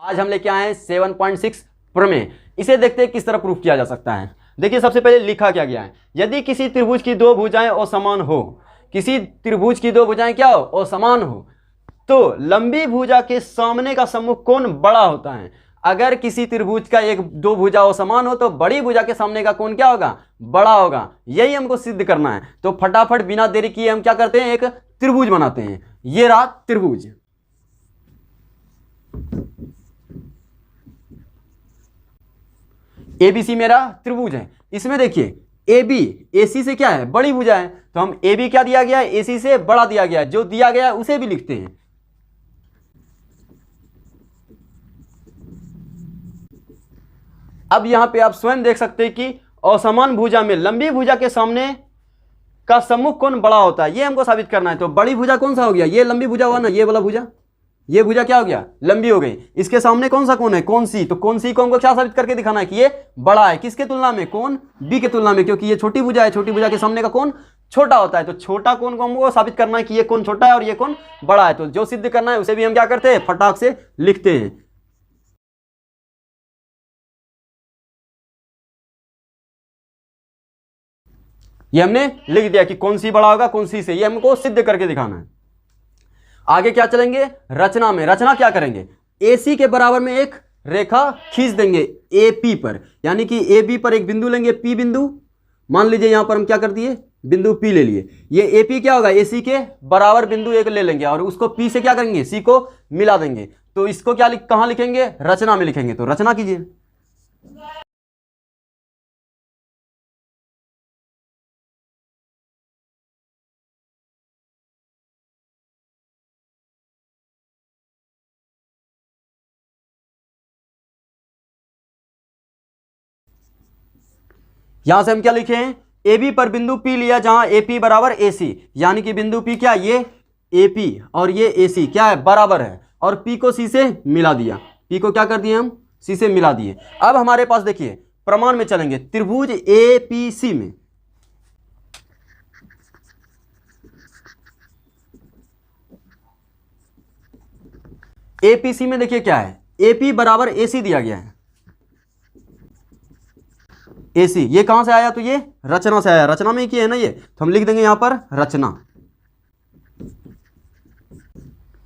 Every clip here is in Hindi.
आज हम लेके आए हैं 7.6 प्रमेय। इसे देखते हैं किस तरह प्रूफ किया जा सकता है। देखिए सबसे पहले लिखा क्या गया है, यदि किसी त्रिभुज की दो भुजाएं असमान हो, किसी त्रिभुज की दो भुजाएं क्या हो, असमान हो, तो लंबी भुजा के सामने का सम्मुख कोण बड़ा होता है। अगर किसी त्रिभुज का एक दो भुजा असमान हो तो बड़ी भुजा के सामने का कोण क्या होगा, बड़ा होगा। यही हमको सिद्ध करना है। तो फटाफट बिना देरी किए हम क्या करते हैं, एक त्रिभुज बनाते हैं। ये रहा त्रिभुज, एबीसी मेरा त्रिभुज है। इसमें देखिए AB AC से क्या है, बड़ी भुजा है, तो हम AB क्या दिया गया है, AC से बड़ा दिया गया है। जो दिया गया है उसे भी लिखते हैं। अब यहां पे आप स्वयं देख सकते हैं कि असमान भुजा में लंबी भुजा के सामने का सम्मुख कोण बड़ा होता है। ये हमको साबित करना है। तो बड़ी भुजा कौन सा हो गया, ये लंबी भुजा हुआ ना, ये वाला भुजा, ये भुजा क्या हो गया, लंबी हो गई। इसके सामने कौन सा कोण है, कोण सी। तो कोण सी को हमको क्या साबित करके दिखाना है कि ये बड़ा है। किसके तुलना में, कोण बी के तुलना में, क्योंकि ये छोटी भुजा है, छोटी भुजा के सामने का कोण छोटा होता है। तो छोटा कोण को हमको साबित करना है कि ये कोण छोटा है और ये कोण बड़ा है। तो जो सिद्ध करना है उसे भी हम क्या करते हैं, फटाक से लिखते हैं। ये हमने लिख दिया कि कौन सी बड़ा होगा कौन सी से, ये हमको सिद्ध करके दिखाना है। आगे क्या चलेंगे, रचना में। रचना क्या करेंगे, AC के बराबर में एक रेखा खींच देंगे AP पर, यानी कि AB पर एक बिंदु लेंगे, P बिंदु। मान लीजिए यहां पर हम क्या कर दिए, बिंदु P ले लिए। ये AP क्या होगा, AC के बराबर बिंदु एक ले लेंगे और उसको P से क्या करेंगे, C को मिला देंगे। तो इसको क्या कहां लिखेंगे, रचना में लिखेंगे। तो रचना कीजिए। यहां से हम क्या लिखे हैं, AB पर बिंदु P लिया जहां AP बराबर AC, यानी कि बिंदु P क्या, ये AP और ये AC क्या है, बराबर है। और P को C से मिला दिया, P को क्या कर दिए हम, C से मिला दिए। अब हमारे पास देखिए प्रमाण में चलेंगे, त्रिभुज APC में। APC में देखिए क्या है, AP बराबर AC दिया गया है। AC ये कहां से आया, तो ये रचना से आया। रचना में ही किया है ना ये, तो हम लिख देंगे यहां पर रचना।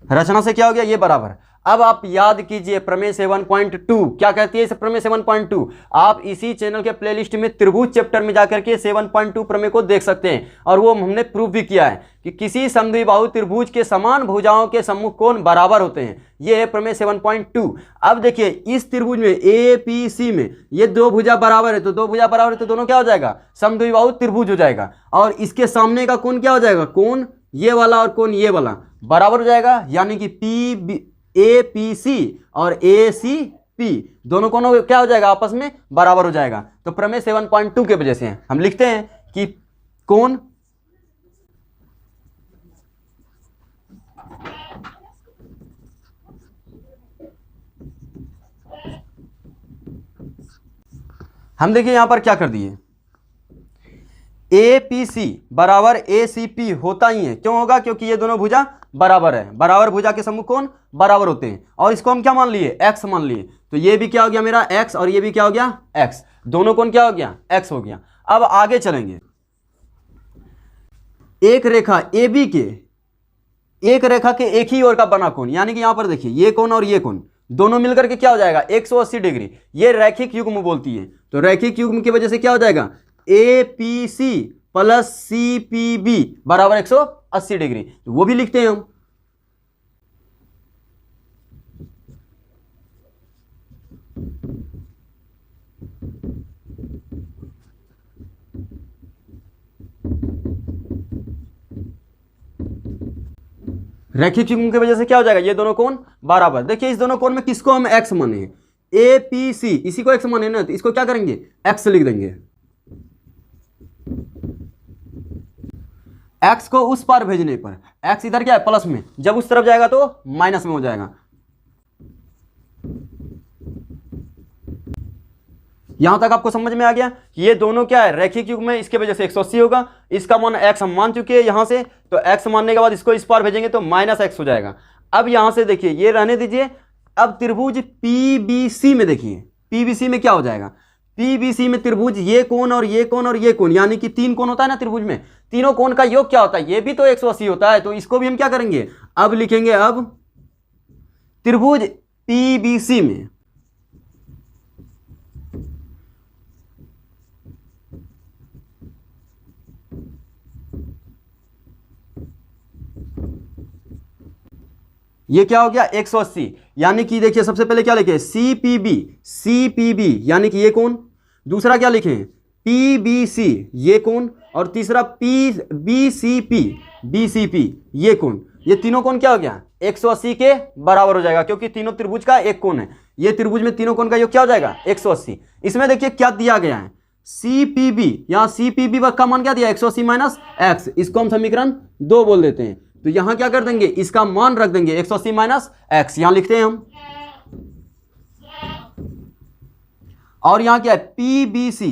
रचना से क्या हो गया, ये बराबर। अब आप याद कीजिए प्रमेय 7.2 क्या कहती है। इस प्रमेय 7.2 आप इसी चैनल के प्लेलिस्ट में त्रिभुज चैप्टर में जाकर के 7.2 प्रमेय को देख सकते हैं। और वो हमने प्रूफ भी किया है कि किसी समद्विबाहु त्रिभुज के समान भुजाओं के सम्मुख कोण बराबर होते हैं। ये है प्रमेय 7.2। अब देखिए इस त्रिभुज में APC में ये दो भुजा बराबर है, तो दो भुजा बराबर है तो दोनों क्या हो जाएगा, समद्विबाहु त्रिभुज हो जाएगा। और इसके सामने का कोण क्या हो जाएगा, कोण ये वाला और कोण ये वाला बराबर हो जाएगा, यानी कि APC और ACP दोनों कोणों क्या हो जाएगा, आपस में बराबर हो जाएगा। तो प्रमेय 7.2 के वजह से हम लिखते हैं कि कोण हम देखिए यहां पर क्या कर दिए, APC बराबर ACP होता ही है। क्यों होगा, क्योंकि ये दोनों भुजा बराबर है। बराबर भुजा के सम्मुख कोण बराबर होते हैं। और इसको हम क्या मान लिए, X मान लिए। तो ये भी क्या हो गया मेरा X और ये भी क्या हो गया X, दोनों कोण क्या हो गया, X हो गया। अब आगे चलेंगे, एक रेखा AB के, एक रेखा के एक ही ओर का बना कोण, यानी कि यहां पर देखिए ये कोण और ये कोण दोनों मिलकर के क्या हो जाएगा, 180 डिग्री। ये रैखिक युग्म बोलती है। तो रैखिक युग्म की वजह से क्या हो जाएगा, APC प्लस CPB बराबर 180 डिग्री। तो वो भी लिखते हैं हम। रैखिक युग्म की वजह से क्या हो जाएगा, ये दोनों कोण बराबर। देखिए इस दोनों कोण में किसको हम X माने हैं, APC इसी को X माने ना, तो इसको क्या करेंगे, X लिख देंगे। X को उस पार भेजने पर, X इधर क्या है प्लस में, जब उस तरफ जाएगा तो माइनस में हो जाएगा। यहां तक आपको समझ में आ गया कि ये दोनों क्या है, रैखिक युग्म में, इसके वजह से 180 होगा। इसका मान X हम मान चुके हैं यहां से, तो X मानने के बाद इसको इस पार भेजेंगे तो -X हो जाएगा। अब यहां से देखिए ये रहने दीजिए, अब त्रिभुज पीबीसी में देखिए, पीबीसी में क्या हो जाएगा, पीबीसी में त्रिभुज ये कोण और ये कोण और ये कोण, यानी कि 3 कोण होता है ना त्रिभुज में, तीनों कोण का योग क्या होता है, ये भी तो 180 होता है। तो इसको भी हम क्या करेंगे, अब लिखेंगे, अब त्रिभुज पीबीसी में ये क्या हो गया 180, यानी कि देखिए सबसे पहले क्या लिखे, सीपीबी, सीपीबी यानी कि ये कोण, दूसरा क्या लिखें, पीबीसी ये कोण, और तीसरा बीसीपी, बीसीपी ये कोण। ये तीनों कोण क्या हो गया 180 के बराबर हो जाएगा, क्योंकि तीनों त्रिभुज का एक कोण है। ये त्रिभुज में तीनों कोण का योग क्या हो जाएगा 180। इसमें देखिए क्या दिया गया है, सीपीबी, यहाँ सीपीबी का मान क्या दिया 180 माइनस एक्स, इसको हम समीकरण 2 बोल देते हैं। तो यहां क्या कर देंगे, इसका मान रख देंगे 180 माइनस एक्स, यहां लिखते हैं हम। और यहां क्या है पीबीसी,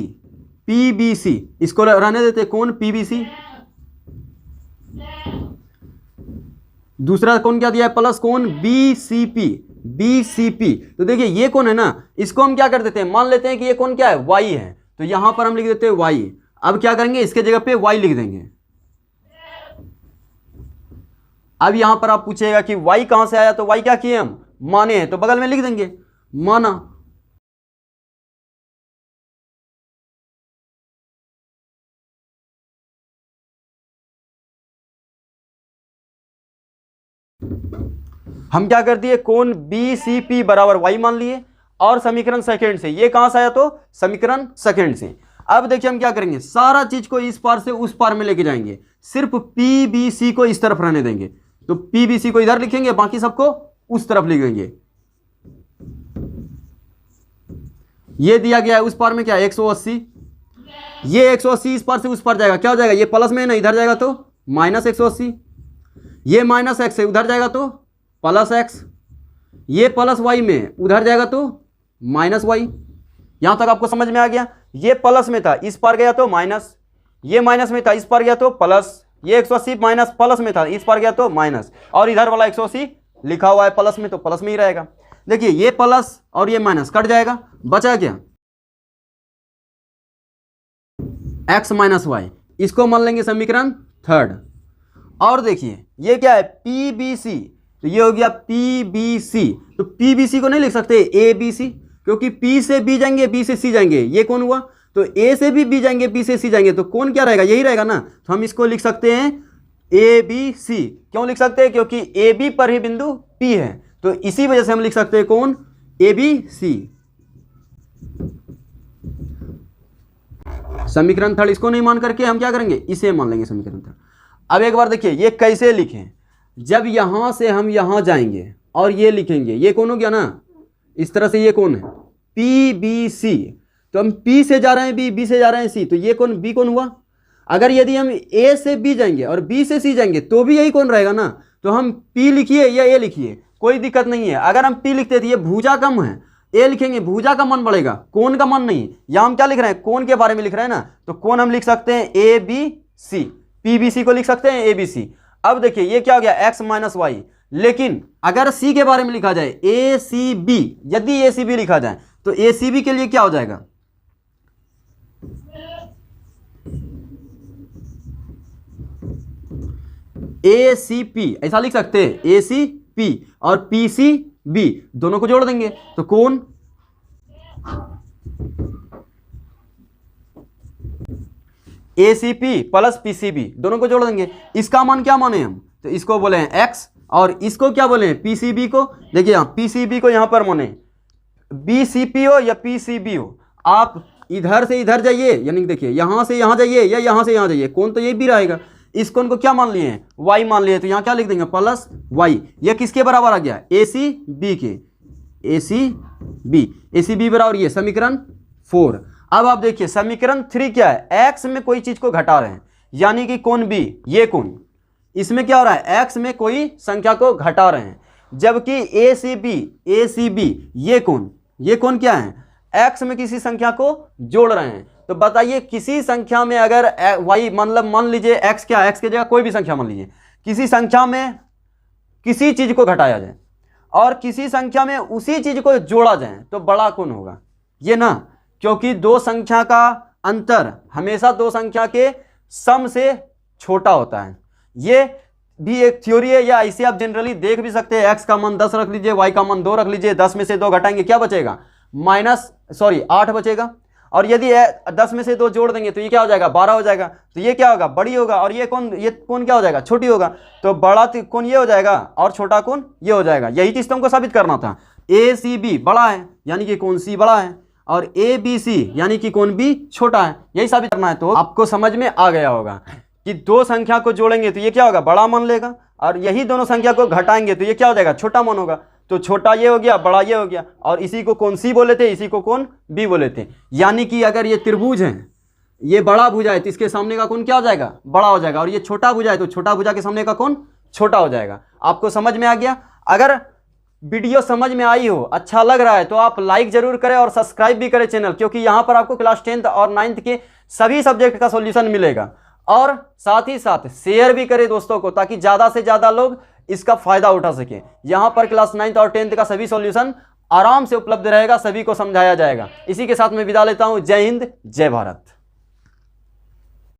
पीबीसी इसको रहने देते हैं कौन पीबीसी। दूसरा कौन क्या दिया है प्लस कौन बीसीपी, बीसीपी। तो देखिए ये कौन है ना, इसको हम क्या कर देते हैं, मान लेते हैं कि ये कौन क्या है वाई है, तो यहां पर हम लिख देते हैं वाई। अब क्या करेंगे, इसके जगह पे वाई लिख देंगे। अब यहां पर आप पूछेगा कि y कहां से आया, तो y क्या किए हम माने हैं, तो बगल में लिख देंगे माना। हम क्या कर दिए, कोण BCP बराबर y मान लिए, और समीकरण सेकंड से, ये कहां से आया तो समीकरण सेकंड से। अब देखिए हम क्या करेंगे, सारा चीज को इस पार से उस पार में लेके जाएंगे, सिर्फ PBC को इस तरफ रहने देंगे। तो PBC को इधर लिखेंगे, बाकी सबको उस तरफ लिखेंगे। ये दिया गया है उस पार में क्या 180, ये 180 इस पार से उस पार जाएगा, क्या हो जाएगा, ये प्लस में है ना, इधर जाएगा तो माइनस 180, ये माइनस एक्स है उधर जाएगा तो प्लस एक्स, ये प्लस वाई में उधर जाएगा तो माइनस वाई। यहां तक आपको समझ में आ गया, ये प्लस में था इस पार गया तो माइनस, ये माइनस में था इस पार गया तो प्लस, ये 180 माइनस प्लस में था इस पार गया तो माइनस, और इधर वाला 180 लिखा हुआ है प्लस में तो प्लस में ही रहेगा। देखिए ये प्लस और ये माइनस कट जाएगा, बचा क्या x माइनस वाई, इसको मान लेंगे समीकरण थर्ड। और देखिए ये क्या है पीबीसी, तो ये हो गया पीबीसी। तो पीबीसी को नहीं लिख सकते एबीसी, क्योंकि पी से बी जाएंगे बी से सी जाएंगे, ये कौन हुआ, तो ए से भी बी जाएंगे बी से सी जाएंगे, तो कौन क्या रहेगा यही रहेगा ना। तो हम इसको लिख सकते हैं ए बी सी, क्यों लिख सकते हैं, क्योंकि ए बी पर ही बिंदु पी है, तो इसी वजह से हम लिख सकते हैं कौन ए बी सी। समीकरण थर्ड इसको नहीं मान करके हम क्या करेंगे, इसे मान लेंगे समीकरण थर्ड। अब एक बार देखिए ये कैसे लिखें, जब यहां से हम यहां जाएंगे और ये लिखेंगे, ये कौन हो गया ना इस तरह से, ये कौन है पी बी सी, तो हम P से जा रहे हैं B, B से जा रहे हैं C, तो ये कौन B कौन हुआ। अगर यदि हम A से B जाएंगे और B से C जाएंगे तो भी यही कौन रहेगा ना, तो हम P लिखिए या A लिखिए कोई दिक्कत नहीं है। अगर हम P लिखते थे ये भुजा कम है, A लिखेंगे भुजा का मान बढ़ेगा, कोण का मान नहीं। यहाँ हम क्या लिख रहे हैं, कोण के बारे में लिख रहे हैं ना, तो कोण हम लिख सकते हैं ABC, PBC को लिख सकते हैं ABC। अब देखिए ये क्या हो गया x माइनस वाई, लेकिन अगर C के बारे में लिखा जाए ACB, यदि ACB लिखा जाए तो ACB के लिए क्या हो जाएगा, ACP ऐसा लिख सकते हैं, ACP और PCB दोनों को जोड़ देंगे तो कौन ACP प्लस PCB दोनों को जोड़ देंगे। इसका मान क्या माने हम, तो इसको बोले हैं x और इसको क्या बोले हैं PCB को। देखिए यहाँ PCB को यहाँ पर माने BCP हो या PCB हो, आप इधर से इधर जाइए, यानी देखिए यहाँ से यहाँ जाइए या यहाँ से यहाँ जाइए, कौन तो ये भी रहेगा। इस कोण को क्या मान लिए हैं, y मान लिए, तो यहाँ क्या लिख देंगे प्लस y। ये किसके बराबर आ गया ACB के, ACB बराबर ये समीकरण 4। अब आप देखिए समीकरण 3 क्या है, x में कोई चीज को घटा रहे हैं, यानी कि कोण B, ये कोण, इसमें क्या हो रहा है x में कोई संख्या को घटा रहे हैं, जबकि ACB ये कोण क्या है x में किसी संख्या को जोड़ रहे हैं। तो बताइए किसी संख्या में अगर y मतलब मान लीजिए x क्या, x की जगह कोई भी संख्या मान लीजिए, किसी संख्या में किसी चीज को घटाया जाए और किसी संख्या में उसी चीज को जोड़ा जाए तो बड़ा कौन होगा, ये ना, क्योंकि दो संख्या का अंतर हमेशा दो संख्या के सम से छोटा होता है। ये भी एक थ्योरी है, या ऐसे आप जनरली देख भी सकते हैं। x का मान 10 रख लीजिए, y का मान 2 रख लीजिए, 10 में से 2 घटाएंगे क्या बचेगा, 8 बचेगा। और यदि 10 में से 2 जोड़ देंगे तो ये क्या हो जाएगा, 12 हो जाएगा। तो ये क्या होगा, बड़ी होगा, और ये कौन क्या हो जाएगा, छोटी होगा। तो बड़ा कौन ये हो जाएगा और छोटा कौन ये हो जाएगा। यही चीज तुमको साबित करना था। ACB बड़ा है यानी कि कौन सी बड़ा है, और ABC यानी कि कौन भी छोटा है, यही साबित करना है। तो आपको समझ में आ गया होगा कि दो संख्या को जोड़ेंगे तो ये क्या होगा, बड़ा मान लेगा, और यही दोनों संख्या को घटाएंगे तो ये क्या हो जाएगा, छोटा मान होगा। तो छोटा ये हो गया, बड़ा ये हो गया, और इसी को कौन सी बोले थे, इसी को कौन बी बोले थे। यानी कि अगर ये त्रिभुज है, ये बड़ा भुजा है तो इसके सामने का कौन क्या हो जाएगा, बड़ा हो जाएगा, और ये छोटा भुजा है तो छोटा भुजा के सामने का कौन छोटा हो जाएगा। आपको समझ में आ गया। अगर वीडियो समझ में आई हो, अच्छा लग रहा है तो आप लाइक जरूर करें और सब्सक्राइब भी करें चैनल, क्योंकि यहाँ पर आपको क्लास 10th और 9th के सभी सब्जेक्ट का सॉल्यूशन मिलेगा। और साथ ही साथ शेयर भी करें दोस्तों को, ताकि ज़्यादा से ज़्यादा लोग इसका फायदा उठा सकें। यहाँ पर क्लास 9th और 10th का सभी सॉल्यूशन आराम से उपलब्ध रहेगा, सभी को समझाया जाएगा। इसी के साथ मैं विदा लेता हूँ। जय हिंद, जय भारत।